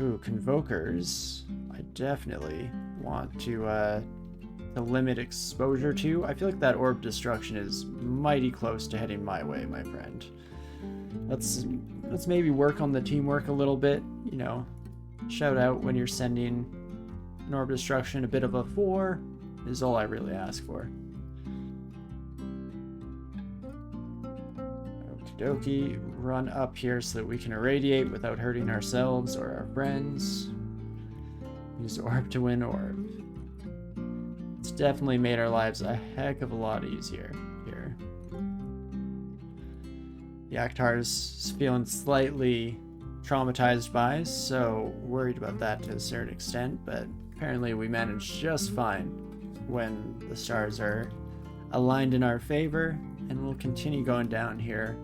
Ooh, Convokers. I definitely want to limit exposure to. I feel like that Orb Destruction is mighty close to heading my way, my friend. Let's maybe work on the teamwork a little bit, you know. Shout out when you're sending an Orb Destruction. A bit of a 4 is all I really ask for. Okie dokie, run up here so that we can irradiate without hurting ourselves or our friends. Use Orb to win Orb. It's definitely made our lives a heck of a lot easier here. The Akhtar's feeling slightly traumatized by, so worried about that to a certain extent, but apparently we managed just fine when the stars are aligned in our favor, and we'll continue going down here.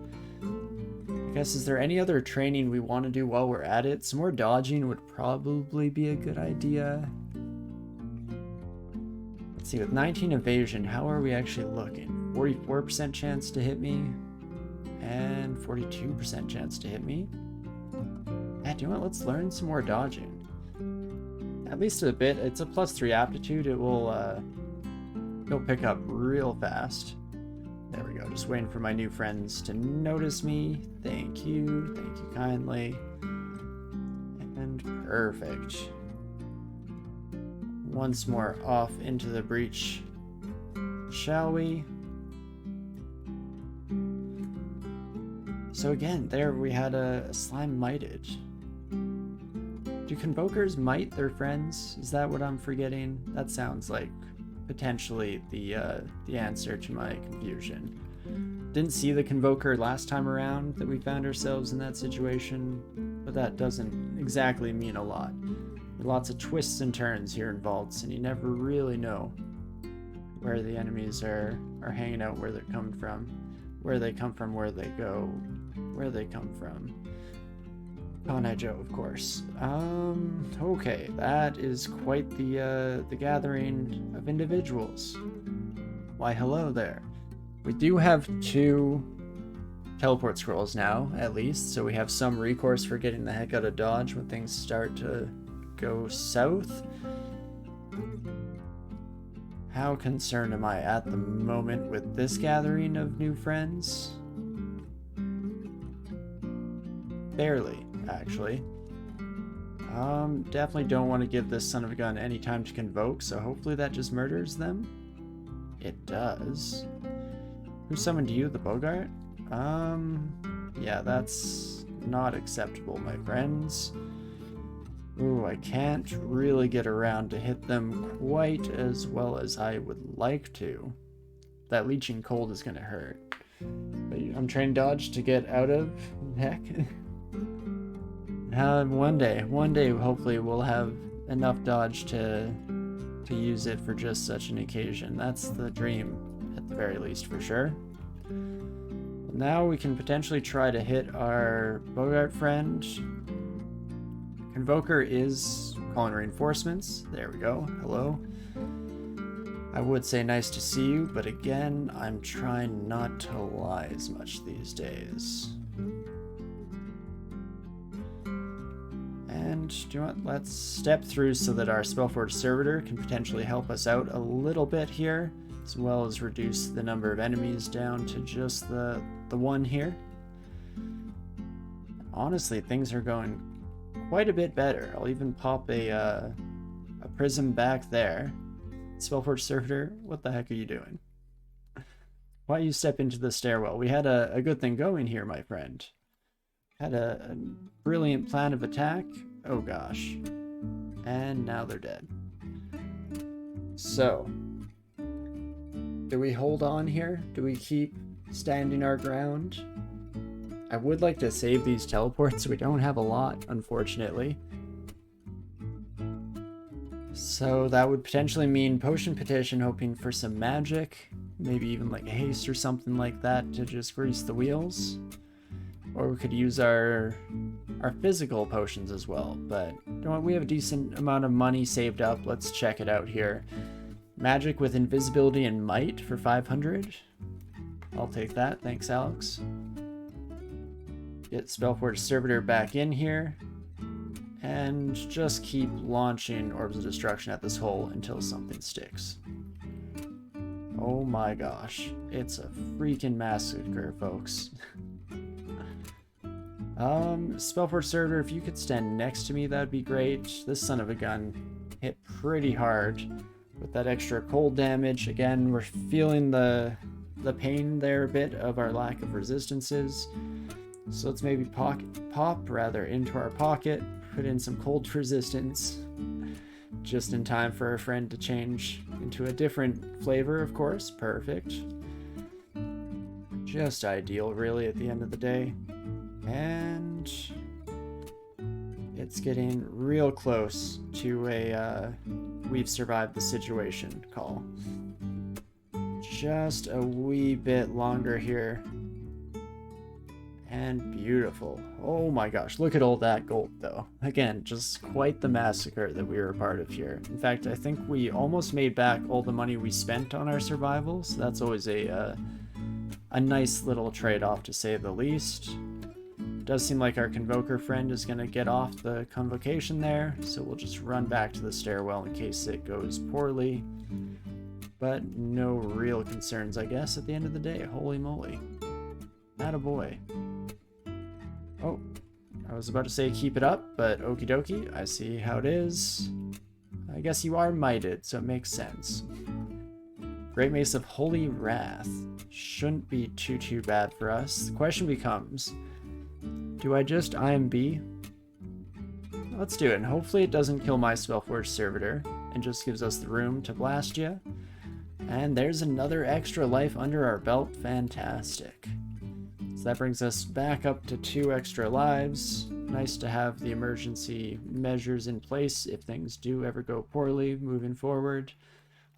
I guess, is there any other training we want to do while we're at it? Some more dodging would probably be a good idea. Let's see, with 19 evasion, how are we actually looking? 44% chance to hit me, and 42% chance to hit me. Yeah, do you know what? Let's learn some more dodging. At least a bit. It's a +3 aptitude. It will it'll pick up real fast. There we go. Just waiting for my new friends to notice me. Thank you kindly. And perfect. Once more off into the breach, shall we? So again, there we had a slime mited. Do Convokers mite their friends? Is that what I'm forgetting? That sounds like potentially the answer to my confusion. Didn't see the Convoker last time around that we found ourselves in that situation, but that doesn't exactly mean a lot. There are lots of twists and turns here in vaults, and you never really know where the enemies are hanging out, where they're coming from, where they come from, where they go, where they come from. Conai Joe, of course. Okay, that is quite the gathering of individuals. Why, hello there. We do have 2 teleport scrolls now, at least, so we have some recourse for getting the heck out of Dodge when things start to go south. How concerned am I at the moment with this gathering of new friends? Barely, actually. Definitely don't want to give this son of a gun any time to convoke, so hopefully that just murders them. It does. Who summoned you, the Bogart? Yeah, that's not acceptable, my friends. Ooh, I can't really get around to hit them quite as well as I would like to. That leeching cold is gonna hurt. But I'm trying to dodge to get out of heck. One day, hopefully we'll have enough dodge to use it for just such an occasion. That's the dream, at the very least, for sure. Now we can potentially try to hit our Bogart friend. Convoker is calling reinforcements. There we go. Hello. I would say nice to see you, but again, I'm trying not to lie as much these days. And do you know what? Let's step through so that our Spellforge Servitor can potentially help us out a little bit here, as well as reduce the number of enemies down to just the one here. Honestly, things are going quite a bit better. I'll even pop a prism back there. Spellforge Servitor, what the heck are you doing? Why you step into the stairwell? We had a good thing going here, my friend. Had a brilliant plan of attack. Oh gosh. And now they're dead. So, do we hold on here? Do we keep standing our ground? I would like to save these teleports. We don't have a lot, unfortunately. So that would potentially mean Potion Petition, hoping for some magic. Maybe even like a haste or something like that to just grease the wheels. Or we could use our physical potions as well. But you know what? We have a decent amount of money saved up. Let's check it out here. Magic with invisibility and might for 500. I'll take that. Thanks, Alex. Get Spellforge Servitor back in here. and just keep launching Orbs of Destruction at this hole until something sticks. Oh my gosh, it's a freaking massacre, folks. Spellforge Servitor, if you could stand next to me, that'd be great. This son of a gun hit pretty hard with that extra cold damage. Again, we're feeling the pain there a bit of our lack of resistances. So let's maybe pop into our pocket, put in some cold resistance, just in time for our friend to change into a different flavor, of course. Perfect. Just ideal, really, at the end of the day. And it's getting real close to a we've survived the situation call. Just a wee bit longer here. And beautiful. Oh my gosh, look at all that gold though. Again, just quite the massacre that we were a part of here. In fact, I think we almost made back all the money we spent on our survival, so that's always a nice little trade-off to say the least. Does seem like our Convoker friend is going to get off the convocation there, so we'll just run back to the stairwell in case it goes poorly. But no real concerns, I guess, at the end of the day. Holy moly. Attaboy. Oh, I was about to say keep it up, but okie dokie, I see how it is. I guess you are mighted, so it makes sense. Great Mace of Holy Wrath. Shouldn't be too bad for us. The question becomes, do I just IMB? Let's do it, and hopefully it doesn't kill my Spellforge Servitor, and just gives us the room to blast you. And there's another extra life under our belt. Fantastic. So that brings us back up to 2 extra lives. Nice to have the emergency measures in place if things do ever go poorly moving forward.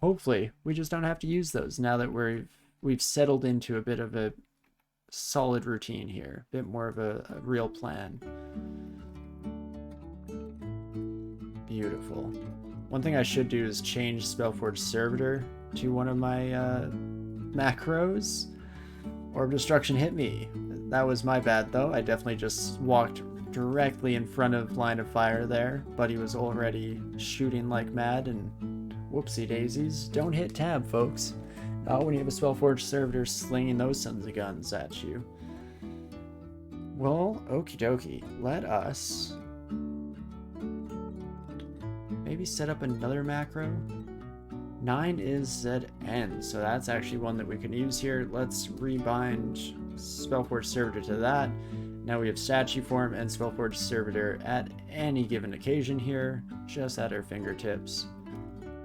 Hopefully, we just don't have to use those now that we've settled into a bit of a solid routine here. A bit more of a real plan. Beautiful. One thing I should do is change Spellforge Servitor to one of my macros. Orb Destruction hit me. That was my bad though. I definitely just walked directly in front of line of fire there. Buddy was already shooting like mad, and whoopsie daisies. Don't hit tab, folks. Not when you have a Spellforge Servitor slinging those sons of guns at you. Well, okie dokie. Let us maybe set up another macro. 9 is ZN, so that's actually one that we can use here. Let's rebind Spellforge Servitor to that. Now we have Statue Form and Spellforge Servitor at any given occasion here, just at our fingertips.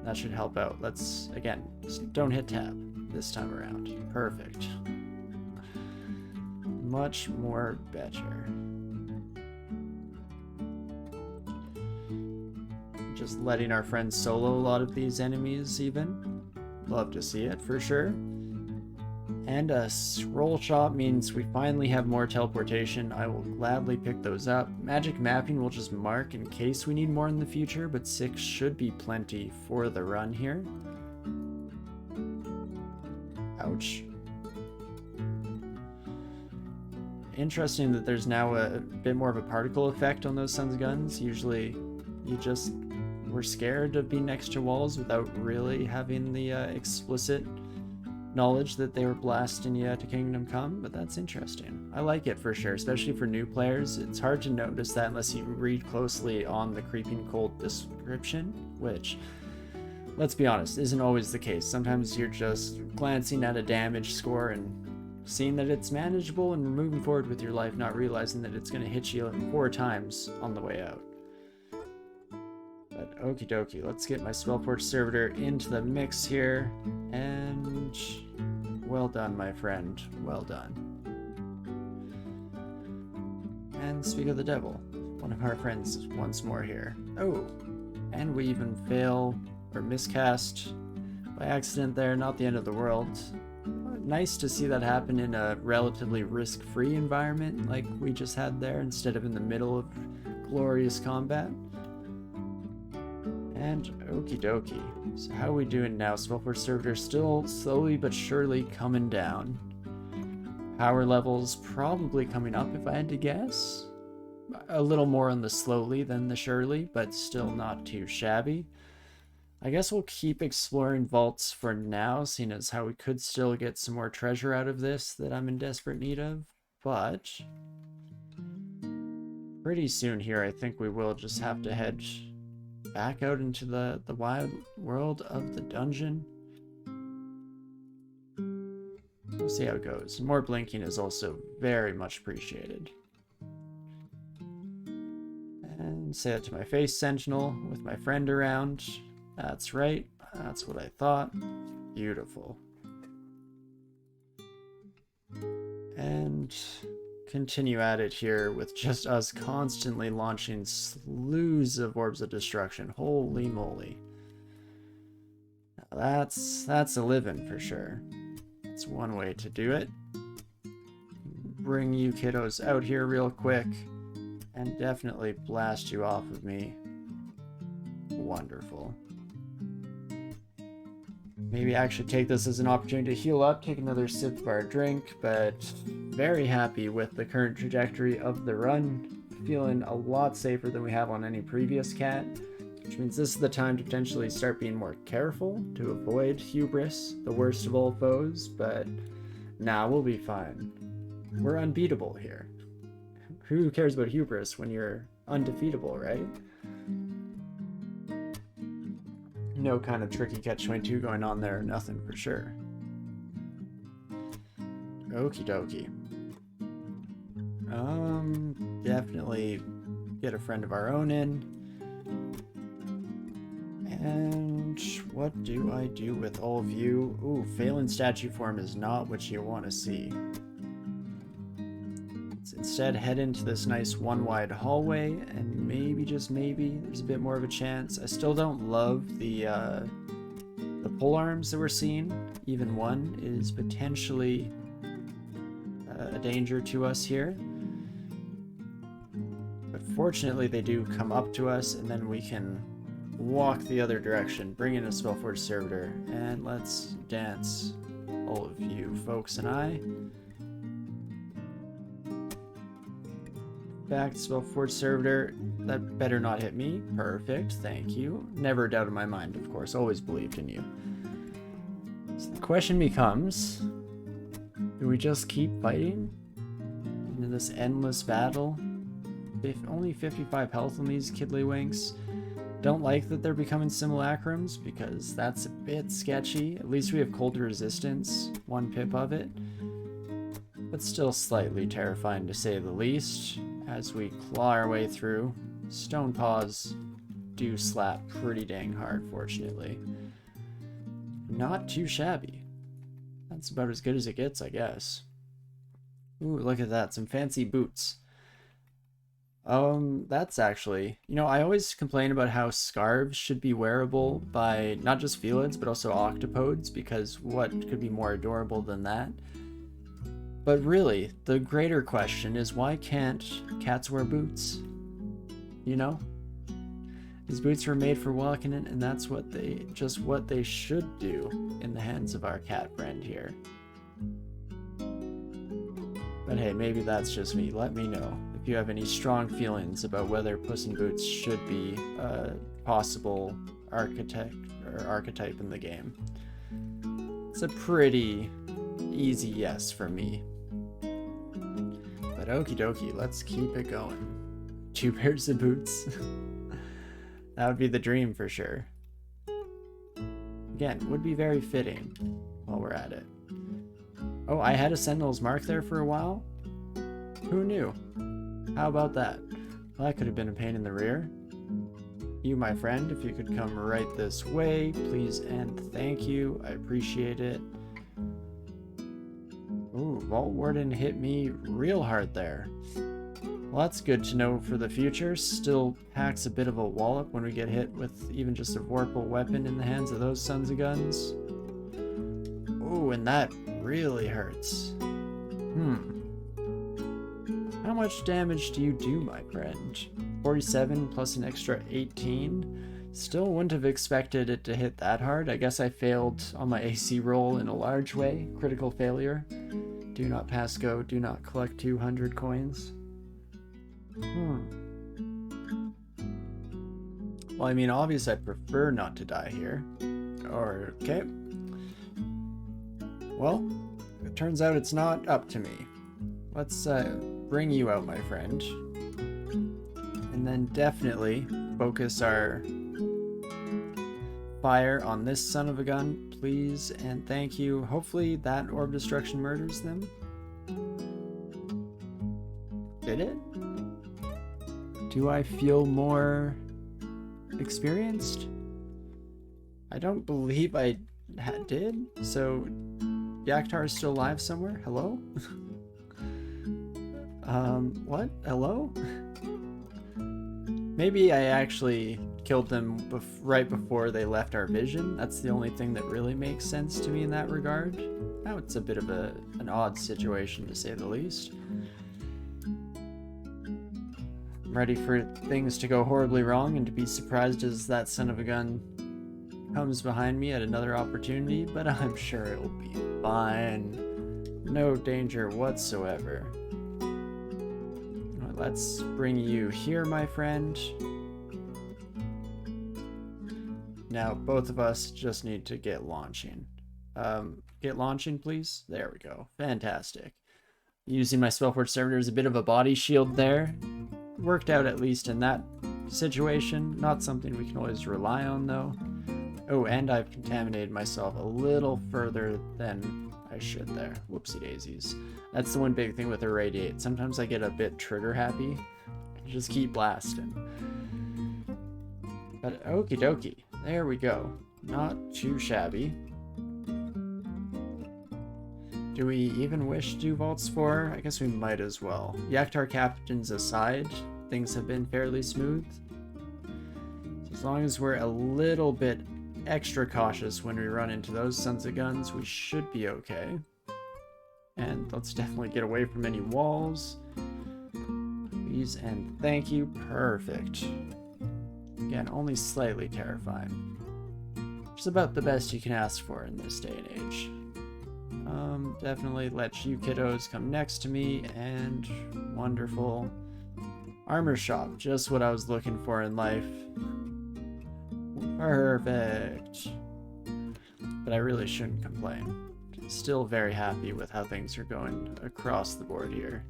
That should help out. Let's, again, don't hit tab this time around. Perfect. Much more better. Just letting our friends solo a lot of these enemies even. Love to see it for sure. And a scroll shot means we finally have more teleportation. I will gladly pick those up. Magic mapping will just mark in case we need more in the future, but 6 should be plenty for the run here. Ouch. Interesting that there's now a bit more of a particle effect on those sons of guns. Usually you just were scared of being next to walls without really having the explicit knowledge that they were blasting you to Kingdom Come, but that's interesting. I like it for sure, especially for new players. It's hard to notice that unless you read closely on the Creeping Cold description, which, let's be honest, isn't always the case. Sometimes you're just glancing at a damage score and seeing that it's manageable and moving forward with your life, not realizing that it's going to hit you 4 times on the way out. But okie dokie, let's get my Spellforge Servitor into the mix here, and well done, my friend, well done. And speak of the devil, one of our friends once more here. Oh, and we even fail or miscast by accident there, not the end of the world. Nice to see that happen in a relatively risk-free environment like we just had there, instead of in the middle of glorious combat. And okie dokie. So how are we doing now? Spellforge Servitor still slowly but surely coming down. Power levels probably coming up if I had to guess. A little more on the slowly than the surely, but still not too shabby. I guess we'll keep exploring vaults for now, seeing as how we could still get some more treasure out of this that I'm in desperate need of. But pretty soon here, I think we will just have to head back out into the wide world of the dungeon. We'll see how it goes. More blinking is also very much appreciated. And say that to my face, Sentinel, with my friend around. That's right. That's what I thought. Beautiful. And continue at it here with just us constantly launching slews of orbs of destruction. Holy moly. Now that's a living for sure. That's one way to do it. Bring you kiddos out here real quick and definitely blast you off of me. Wonderful. Maybe actually take this as an opportunity to heal up, take another sip of our drink, but very happy with the current trajectory of the run. Feeling a lot safer than we have on any previous cat, which means this is the time to potentially start being more careful to avoid hubris, the worst of all foes, but nah, we'll be fine. We're unbeatable here. Who cares about hubris when you're undefeatable, right? No kind of tricky catch-22 going on there, nothing for sure. Okie dokie. Definitely get a friend of our own in. And what do I do with all of you? Ooh, failing statue form is not what you want to see. Let's instead head into this nice one-wide hallway, and maybe, just maybe, there's a bit more of a chance. I still don't love the pole arms that we're seeing. Even one is potentially a danger to us here. But fortunately, they do come up to us, and then we can walk the other direction, bring in a Spellforge Servitor, and let's dance, all of you folks and I. Back to Spellforge Servitor. That better not hit me. Perfect, thank you. Never doubted my mind, of course. Always believed in you. So the question becomes, do we just keep fighting into this endless battle? If only 55 health on these Kiddlywinks. Don't like that they're becoming simulacrums, because that's a bit sketchy. At least we have cold resistance, 1 pip of it. But still slightly terrifying to say the least. As we claw our way through, stone paws do slap pretty dang hard, fortunately. Not too shabby. That's about as good as it gets, I guess. Ooh, look at that, some fancy boots. That's actually, you know, I always complain about how scarves should be wearable by not just felids, but also octopodes, because what could be more adorable than that? But really, the greater question is, why can't cats wear boots? You know? These boots were made for walking in, and that's what they should do in the hands of our cat friend here. But hey, maybe that's just me. Let me know if you have any strong feelings about whether Puss in Boots should be a possible archetype in the game. It's a pretty easy yes for me. But okie dokie, let's keep it going. 2 pairs of boots. That would be the dream for sure. Again, would be very fitting while we're at it. Oh, I had a Sentinel's Mark there for a while? Who knew? How about that? Well, that could have been a pain in the rear. You, my friend, if you could come right this way, please and thank you. I appreciate it. Ooh, Vault Warden hit me real hard there. Well, that's good to know for the future. Still packs a bit of a wallop when we get hit with even just a Vorpal weapon in the hands of those sons of guns. Ooh, and that really hurts. How much damage do you do, my friend? 47 plus an extra 18? Still wouldn't have expected it to hit that hard. I guess I failed on my AC roll in a large way. Critical failure. Do not pass go, do not collect 200 coins. Well, I mean, obviously I'd prefer not to die here. Okay. Well, it turns out it's not up to me. Let's bring you out, my friend. And then definitely focus our fire on this son of a gun, please and thank you. Hopefully that orb destruction murders them. Did it? Do I feel more experienced? I don't believe I did. So Yaktar is still alive somewhere? Hello? What? Hello? Maybe I actually killed them right before they left our vision. That's the only thing that really makes sense to me in that regard. Now it's a bit of an odd situation, to say the least. I'm ready for things to go horribly wrong and to be surprised as that son of a gun comes behind me at another opportunity, but I'm sure it'll be fine. No danger whatsoever. Let's bring you here, my friend. Now, both of us just need to get launching. Get launching, please. There we go. Fantastic. Using my Spellforge Servitor as a bit of a body shield there. Worked out at least in that situation. Not something we can always rely on, though. Oh, and I've contaminated myself a little further than I should there. Whoopsie daisies. That's the one big thing with Irradiate. Sometimes I get a bit trigger happy. I just keep blasting. But okie dokie. There we go. Not too shabby. Do we even wish to do Vaults 4? I guess we might as well. Yaktar captains aside, things have been fairly smooth. So as long as we're a little bit extra cautious when we run into those sons of guns, we should be okay. And let's definitely get away from any walls. Please and thank you. Perfect. Again, only slightly terrifying. Which is about the best you can ask for in this day and age. Definitely let you kiddos come next to me, and wonderful. Armor shop, just what I was looking for in life. Perfect. But I really shouldn't complain. Still very happy with how things are going across the board here.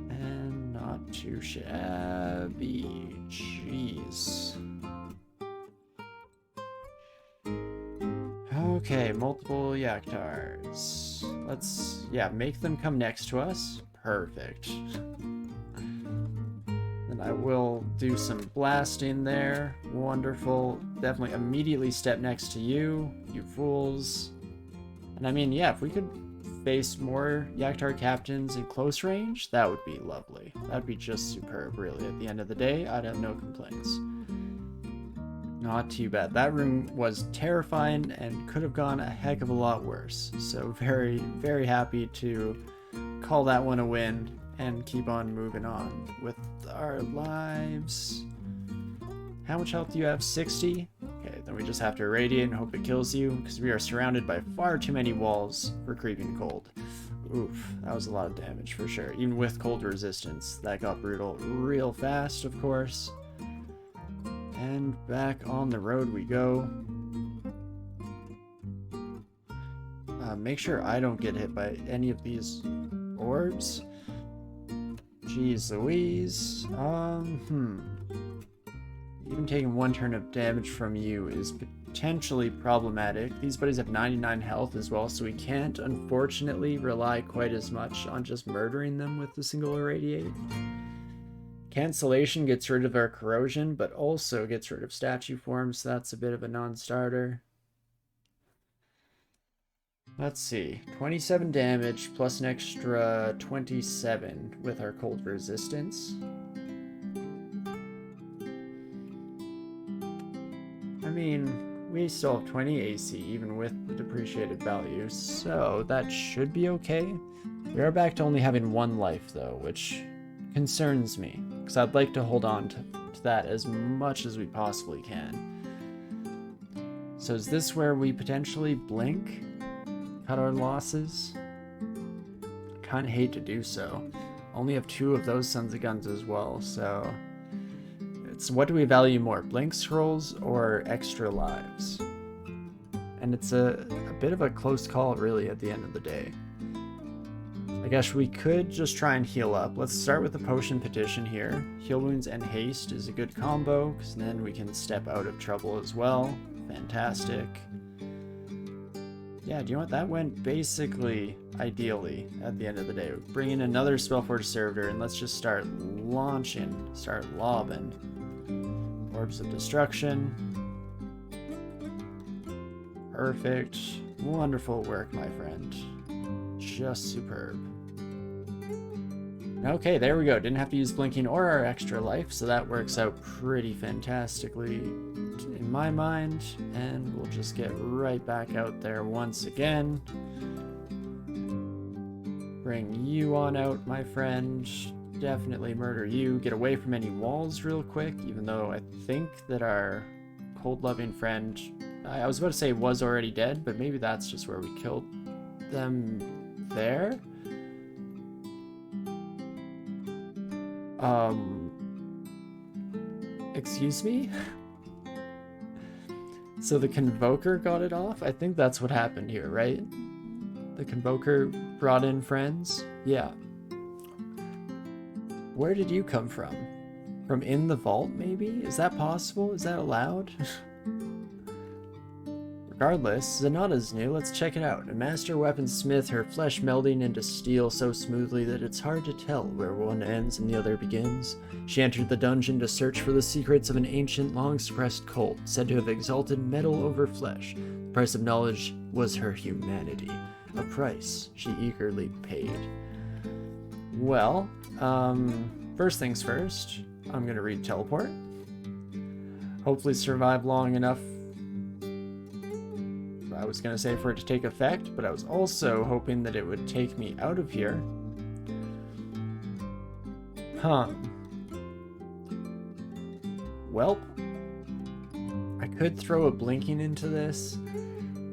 And not too shabby. Jeez. Okay, multiple Yaktars. Let's, make them come next to us. Perfect. Then I will do some blasting there. Wonderful. Definitely immediately step next to you, you fools. And I mean, if we could face more Yaktar captains in close range, that would be lovely. That would be just superb, really. At the end of the day, I'd have no complaints. Not too bad. That room was terrifying and could have gone a heck of a lot worse. So very, very happy to call that one a win and keep on moving on with our lives. How much health do you have? 60? Okay, then we just have to irradiate and hope it kills you, because we are surrounded by far too many walls for creeping cold. Oof, that was a lot of damage for sure. Even with cold resistance, that got brutal real fast, of course. And back on the road we go. Make sure I don't get hit by any of these orbs. Jeez Louise. Even taking one turn of damage from you is potentially problematic. These buddies have 99 health as well, so we can't, unfortunately, rely quite as much on just murdering them with the single irradiate. Cancellation gets rid of our corrosion, but also gets rid of statue form, so that's a bit of a non-starter. Let's see, 27 damage plus an extra 27 with our cold resistance. I mean, we still have 20 AC even with the depreciated value, so that should be okay. We are back to only having one life though, which concerns me, because I'd like to hold on to that as much as we possibly can. So is this where we potentially blink? Cut our losses? Kinda hate to do so. only have 2 of those sons of guns as well, so it's what do we value more, blink scrolls or extra lives? And it's a bit of a close call really at the end of the day. I guess we could just try and heal up. Let's start with the potion petition here. Heal wounds and haste is a good combo, because then we can step out of trouble as well. Fantastic. Yeah, do you know what? That went basically ideally at the end of the day. Bring in another Spellforge Servitor and let's just start launching, start lobbing. Orbs of Destruction. Perfect. Wonderful work, my friend. Just superb. Okay, there we go. Didn't have to use blinking or our extra life, so that works out pretty fantastically in my mind. And we'll just get right back out there once again. Bring you on out, my friend. Definitely murder you. Get away from any walls real quick, even though I think that our cold-loving friend, I was about to say was already dead, but maybe that's just where we killed them there. Excuse me? So the Convoker got it off? I think that's what happened here, right? The Convoker brought in friends? Yeah. Where did you come from? From in the vault, maybe? Is that possible? Is that allowed? Regardless, Zanata's new. Let's check it out. A master weaponsmith, her flesh melding into steel so smoothly that it's hard to tell where one ends and the other begins. She entered the dungeon to search for the secrets of an ancient, long-suppressed cult, said to have exalted metal over flesh. The price of knowledge was her humanity. A price she eagerly paid. Well, first things first, I'm gonna read Teleport. Hopefully survive long enough. I was gonna say for it to take effect, but I was also hoping that it would take me out of here. Huh. Well, I could throw a blinking into this.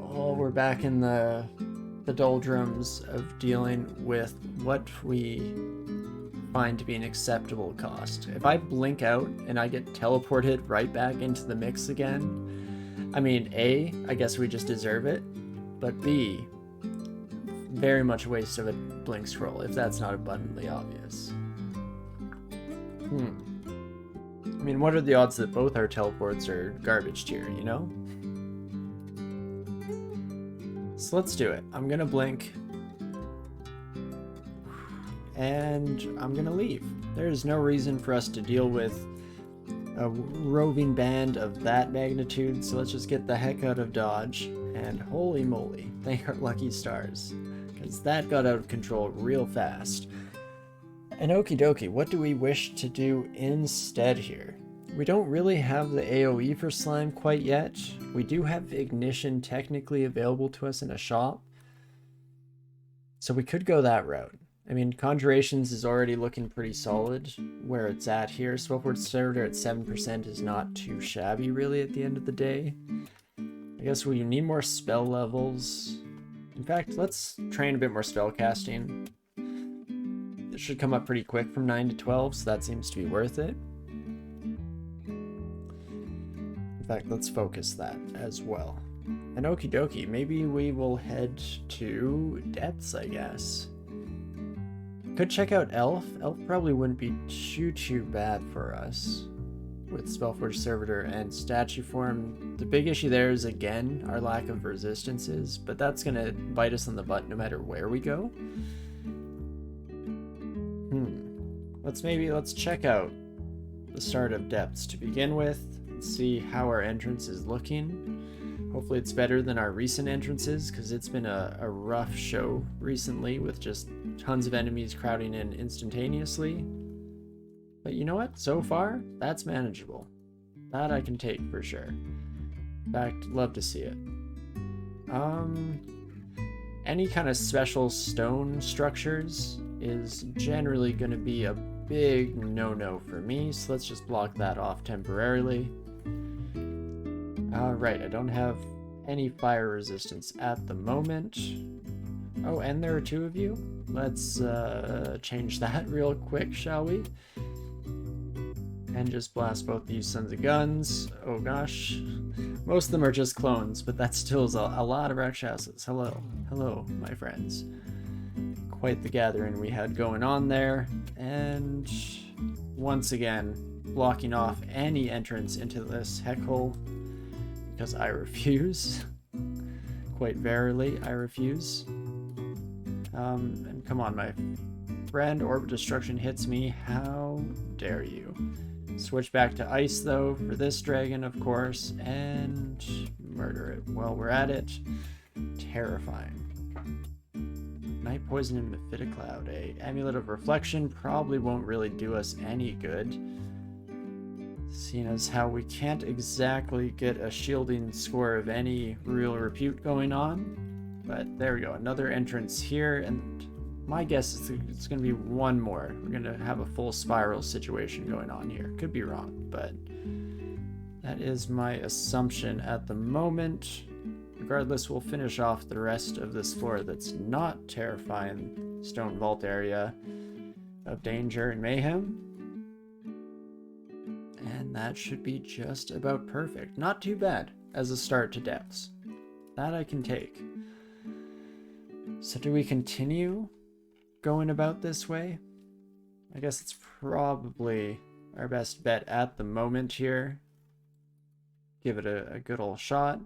Oh, we're back in the doldrums of dealing with what we find to be an acceptable cost. If I blink out and I get teleported right back into the mix again, I mean, A, I guess we just deserve it, but B, very much a waste of a blink scroll, if that's not abundantly obvious. I mean, what are the odds that both our teleports are garbage tier, you know? So let's do it. I'm gonna blink, and I'm gonna leave. There's no reason for us to deal with a roving band of that magnitude, so let's just get the heck out of Dodge, and holy moly, thank our lucky stars, because that got out of control real fast. And okie dokie, what do we wish to do instead here? We don't really have the AoE for slime quite yet. We do have ignition technically available to us in a shop, so we could go that route. I mean, Conjurations is already looking pretty solid where it's at here. Spellforge Servitor at 7% is not too shabby, really, at the end of the day. I guess we need more spell levels. In fact, let's train a bit more spell casting. It should come up pretty quick from 9 to 12, so that seems to be worth it. In fact, let's focus that as well. And okie dokie, maybe we will head to Depths, I guess. Could check out Elf. Elf probably wouldn't be too bad for us with Spellforge Servitor and Statue Form. The big issue there is, again, our lack of resistances, but that's going to bite us on the butt no matter where we go. Let's check out the start of Depths to begin with and see how our entrance is looking. Hopefully it's better than our recent entrances, because it's been a rough show recently with just tons of enemies crowding in instantaneously. But you know what? So far, that's manageable. That I can take for sure. In fact, love to see it. Any kind of special stone structures is generally going to be a big no-no for me, so let's just block that off temporarily. Alright, I don't have any fire resistance at the moment. Oh, and there are 2 of you? let's change that real quick, shall we? And just blast both these sons of guns. Oh gosh. Most of them are just clones, but that still is a lot of Rakshasas. Hello. Hello, my friends. Quite the gathering we had going on there. And once again, blocking off any entrance into this heck hole because I refuse. Quite verily, I refuse. And come on, my friend. Orb of Destruction hits me. How dare you? Switch back to ice, though, for this dragon, of course, and murder it while we're at it. Terrifying. Night Poison and Mephitic Cloud. A Amulet of Reflection probably won't really do us any good, seeing as how we can't exactly get a shielding score of any real repute going on. But there we go, another entrance here, and my guess is it's going to be one more. We're going to have a full spiral situation going on here. Could be wrong, but that is my assumption at the moment. Regardless, we'll finish off the rest of this floor that's not terrifying stone vault area of danger and mayhem. And that should be just about perfect. Not too bad as a start to depths. That I can take. So do we continue going about this way? I guess it's probably our best bet at the moment here. Give it a good old shot.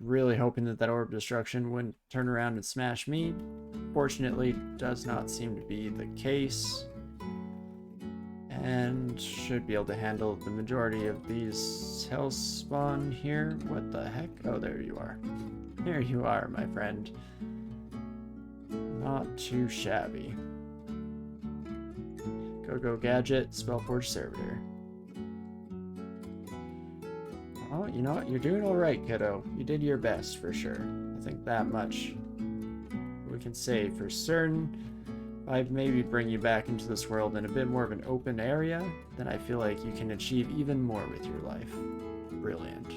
Really hoping that Orb of Destruction wouldn't turn around and smash me. Fortunately, does not seem to be the case. And should be able to handle the majority of these hellspawn here. What the heck? Oh, there you are. There you are, my friend. Not too shabby. Go Gadget, Spellforge Servitor. Oh, you know what? You're doing alright, kiddo. You did your best, for sure. I think that much we can say for certain. I'd maybe bring you back into this world in a bit more of an open area, then I feel like you can achieve even more with your life. Brilliant.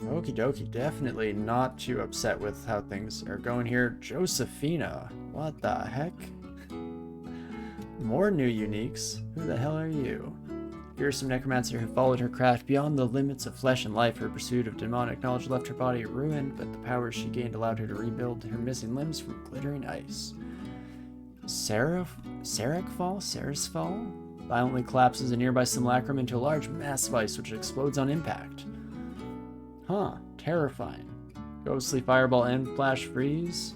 Okie dokie, definitely not too upset with how things are going here. Josephina, what the heck? More new uniques? Who the hell are you? Fearsome necromancer who followed her craft beyond the limits of flesh and life. Her pursuit of demonic knowledge left her body ruined, but the powers she gained allowed her to rebuild her missing limbs from glittering ice. Sarasfall violently collapses a nearby simulacrum into a large mass of ice which explodes on impact. Huh, terrifying. Ghostly fireball and flash freeze.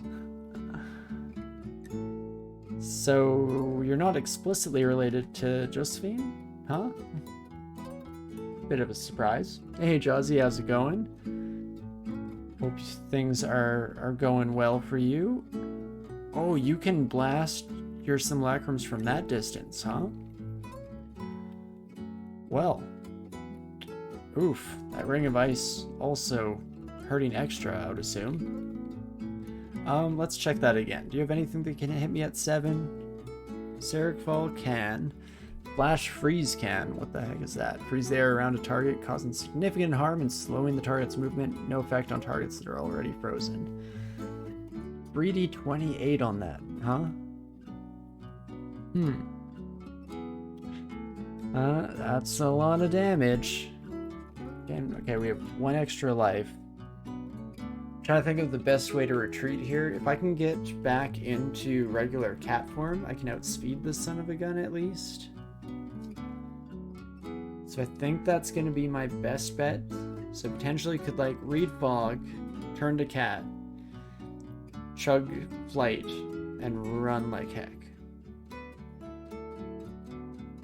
So you're not explicitly related to Josephine? Huh? Bit of a surprise. Hey Jozzy, how's it going? Hope things are going well for you. Oh, you can blast your simulacrums from that distance, huh? Well. Oof, that ring of ice also hurting extra, I would assume. Let's check that again. Do you have anything that can hit me at 7? Seraph Fall can. Flash Freeze can. What the heck is that? Freeze the air around a target, causing significant harm and slowing the target's movement. No effect on targets that are already frozen. 3d28 on that, huh? That's a lot of damage. Okay, we have 1 extra life. Trying to think of the best way to retreat here. If I can get back into regular cat form, I can outspeed this son of a gun at least. So I think that's going to be my best bet. So potentially could like read fog, turn to cat, chug flight, and run like heck.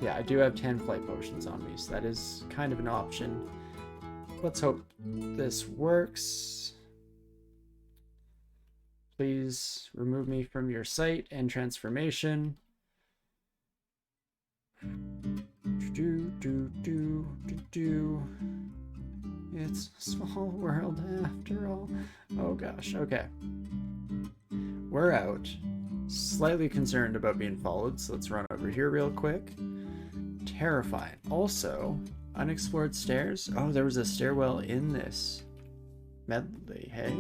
Yeah, I do have 10 flight potions on me, so that is kind of an option. Let's hope this works. Please remove me from your sight and transformation. It's a small world after all. Oh gosh, okay. We're out. Slightly concerned about being followed, so let's run over here real quick. Terrifying. Also, unexplored stairs. Oh, there was a stairwell in this medley, hey?